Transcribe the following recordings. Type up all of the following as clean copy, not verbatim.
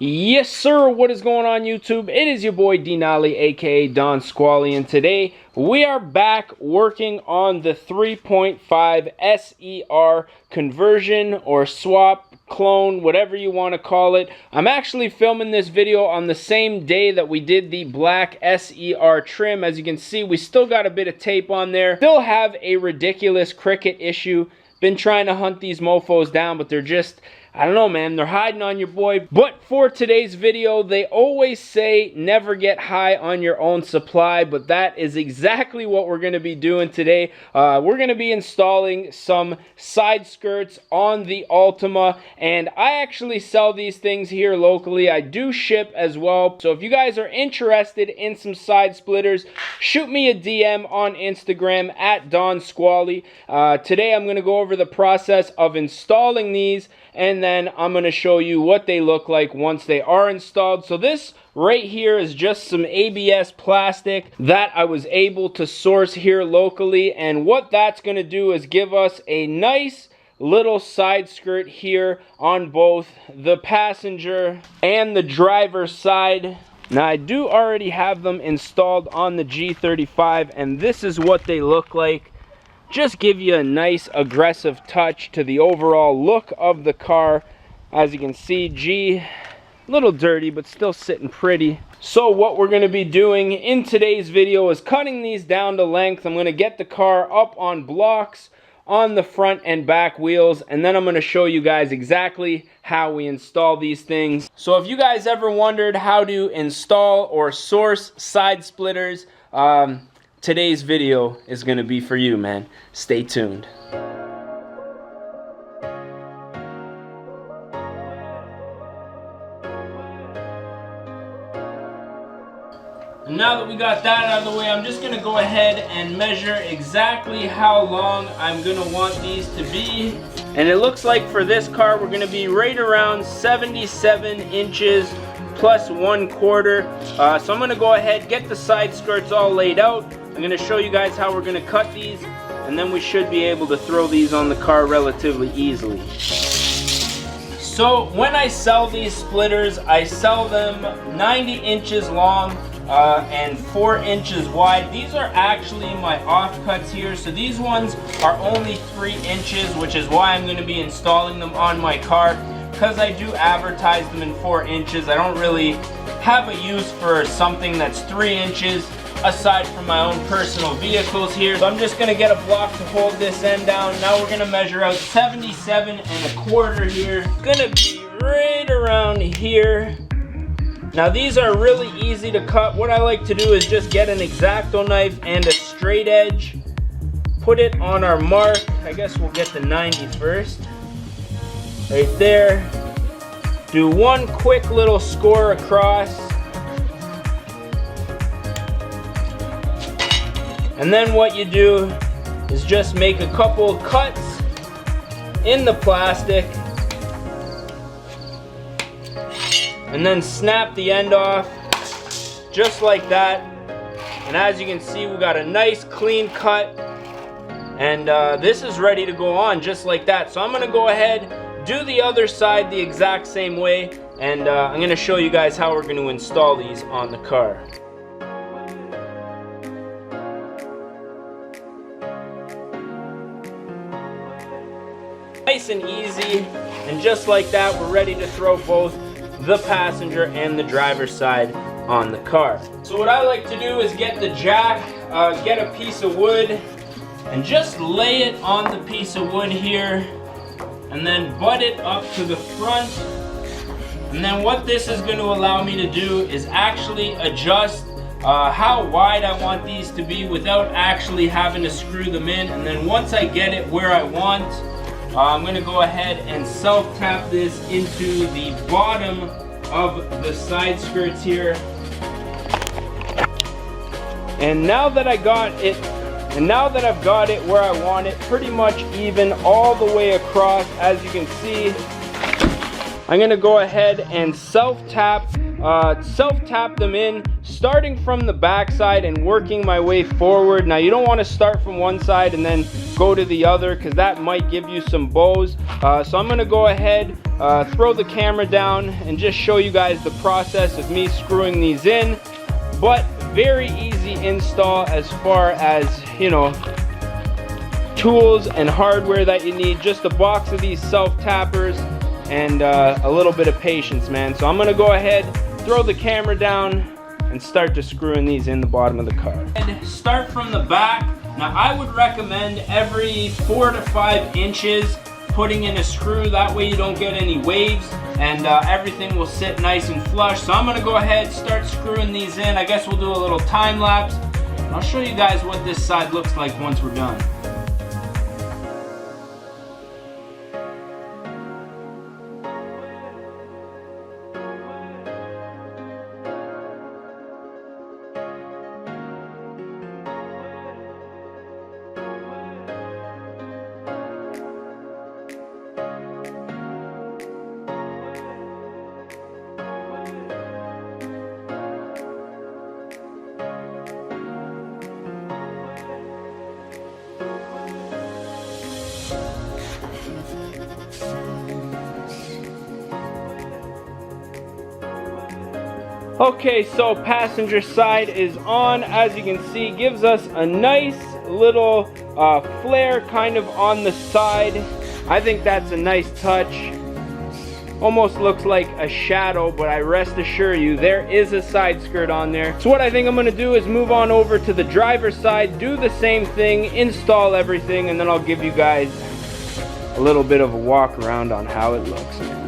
Yes sir, what is going on YouTube? It is your boy Denali aka Don Squally, and today we are back working on the 3.5 SE-R conversion or swap, clone, whatever you want to call it. I'm actually filming this video on the same day that we did the black SE-R trim. As you can see, we still got a bit of tape on there. Still have a ridiculous cricket issue. Been trying to hunt these mofos down, but they're just, I don't know, man, they're hiding on your boy. But for today's video, they always say never get high on your own supply, but that is exactly what we're going to be doing today. We're going to be installing some side skirts on the Altima, and I actually sell these things here locally. I do ship as well, so if you guys are interested in some side splitters, shoot me a DM on Instagram at Don Squally. Today I'm going to go over the process of installing these, and then I'm going to show you what they look like once they are installed. So this right here is just some ABS plastic that I was able to source here locally, and what that's going to do is give us a nice little side skirt here on both the passenger and the driver's side. Now I do already have them installed on the G35, and this is what they look like. Just give you a nice aggressive touch to the overall look of the car. As you can see, G, a little dirty, but still sitting pretty. So what we're going to be doing in today's video is cutting these down to length. I'm going to get the car up on blocks on the front and back wheels, and then I'm going to show you guys exactly how we install these things. So if you guys ever wondered how to install or source side splitters, today's video is going to be for you, man. Stay tuned. And now that we got that out of the way, I'm just going to go ahead and measure exactly how long I'm going to want these to be. And it looks like for this car, we're going to be right around 77 inches plus 1/4. So I'm going to go ahead, get the side skirts all laid out. I'm going to show you guys how we're going to cut these, and then we should be able to throw these on the car relatively easily. So when I sell these splitters, I sell them 90 inches long and 4 inches wide. These are actually my offcuts here, so these ones are only 3 inches, which is why I'm going to be installing them on my car, because I do advertise them in 4 inches. I don't really have a use for something that's 3 inches aside from my own personal vehicles here. So I'm just going to get a block to hold this end down. Now we're going to measure out 77 1/4 here. Going to be right around here. Now these are really easy to cut. What I like to do is just get an X-Acto knife and a straight edge. Put it on our mark. I guess we'll get the 90 first. Right there. Do one quick little score across. And then what you do is just make a couple cuts in the plastic and then snap the end off just like that. And as you can see, we got a nice clean cut, and this is ready to go on just like that. So I'm going to go ahead, do the other side the exact same way, and I'm going to show you guys how we're going to install these on the car. Nice and easy, and just like that, we're ready to throw both the passenger and the driver's side on the car. So what I like to do is get the jack, get a piece of wood, and just lay it on the piece of wood here, and then butt it up to the front. And then what this is going to allow me to do is actually adjust how wide I want these to be without actually having to screw them in. And then once I get it where I want, I'm going to go ahead and self-tap this into the bottom of the side skirts here. And now that I've got it where I want it, pretty much even all the way across, as you can see, I'm going to go ahead and self-tap them in starting from the back side and working my way forward. Now you don't want to start from one side and then go to the other, because that might give you some bows. So I'm going to go ahead, throw the camera down and just show you guys the process of me screwing these in. But very easy install as far as, you know, tools and hardware that you need. Just a box of these self tappers and a little bit of patience, man. So I'm gonna go ahead, throw the camera down and start to screwing these in the bottom of the car. And start from the back. Now I would recommend every 4 to 5 inches putting in a screw. That way you don't get any waves and everything will sit nice and flush. So I'm gonna go ahead, start screwing these in. I guess we'll do a little time lapse. I'll show you guys what this side looks like once we're done. Okay, so passenger side is on. As you can see, gives us a nice little flare kind of on the side. I think that's a nice touch. Almost looks like a shadow, but I rest assure you there is a side skirt on there. So what I think I'm going to do is move on over to the driver's side, do the same thing, install everything, and then I'll give you guys a little bit of a walk around on how it looks, man.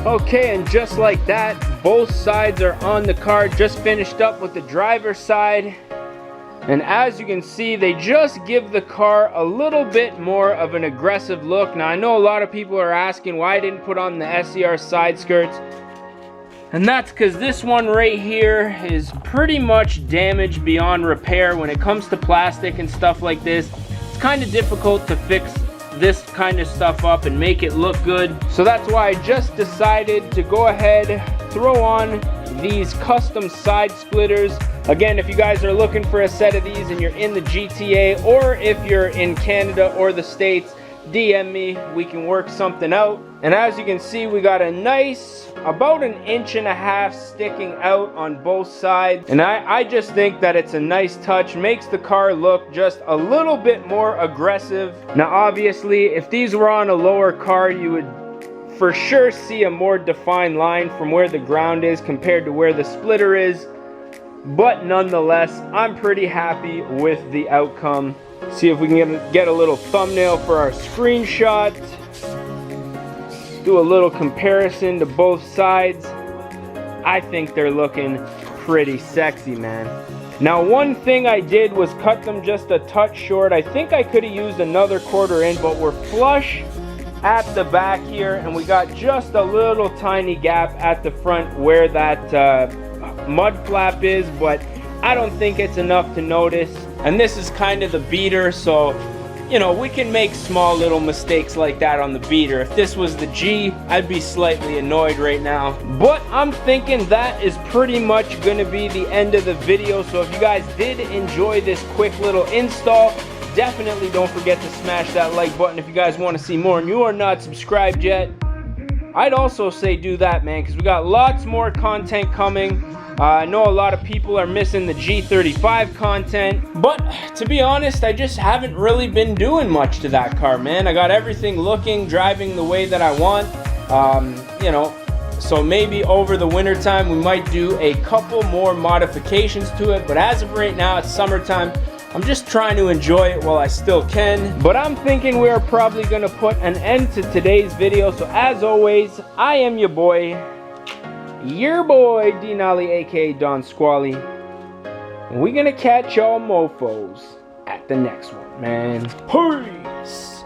Okay, and just like that, both sides are on the car. Just finished up with the driver's side. And as you can see, they just give the car a little bit more of an aggressive look. Now, I know a lot of people are asking why I didn't put on the SE-R side skirts. And that's because this one right here is pretty much damaged beyond repair. When it comes to plastic and stuff like this, it's kind of difficult to fix this kind of stuff up and make it look good. So that's why I just decided to go ahead, throw on these custom side splitters. Again, if you guys are looking for a set of these and you're in the GTA, or if you're in Canada or the States, DM me, we can work something out. And as you can see, we got a nice, about 1.5 inches sticking out on both sides. And I just think that it's a nice touch, makes the car look just a little bit more aggressive. Now obviously, if these were on a lower car, you would for sure see a more defined line from where the ground is compared to where the splitter is. But nonetheless, I'm pretty happy with the outcome. See if we can get a little thumbnail for our screenshot. Do a little comparison to both sides. I think they're looking pretty sexy, man. Now, one thing I did was cut them just a touch short. I think I could have used another 1/4 inch, but we're flush at the back here, and we got just a little tiny gap at the front where that mud flap is, but I don't think it's enough to notice. And this is kind of the beater, so you know, we can make small little mistakes like that on the beater. If this was the G, I'd be slightly annoyed right now. But I'm thinking that is pretty much gonna be the end of the video. So if you guys did enjoy this quick little install, definitely don't forget to smash that like button if you guys want to see more and you are not subscribed yet. I'd also say do that, man, because we got lots more content coming. I know a lot of people are missing the G35 content, but to be honest, I just haven't really been doing much to that car, man. I got everything looking, driving the way that I want, you know, so maybe over the winter time we might do a couple more modifications to it, but as of right now, it's summertime. I'm just trying to enjoy it while I still can. But I'm thinking we are probably gonna put an end to today's video. So as always, I am your boy D Nolly, aka Don Squally. And we're gonna catch y'all mofos at the next one, man. Peace.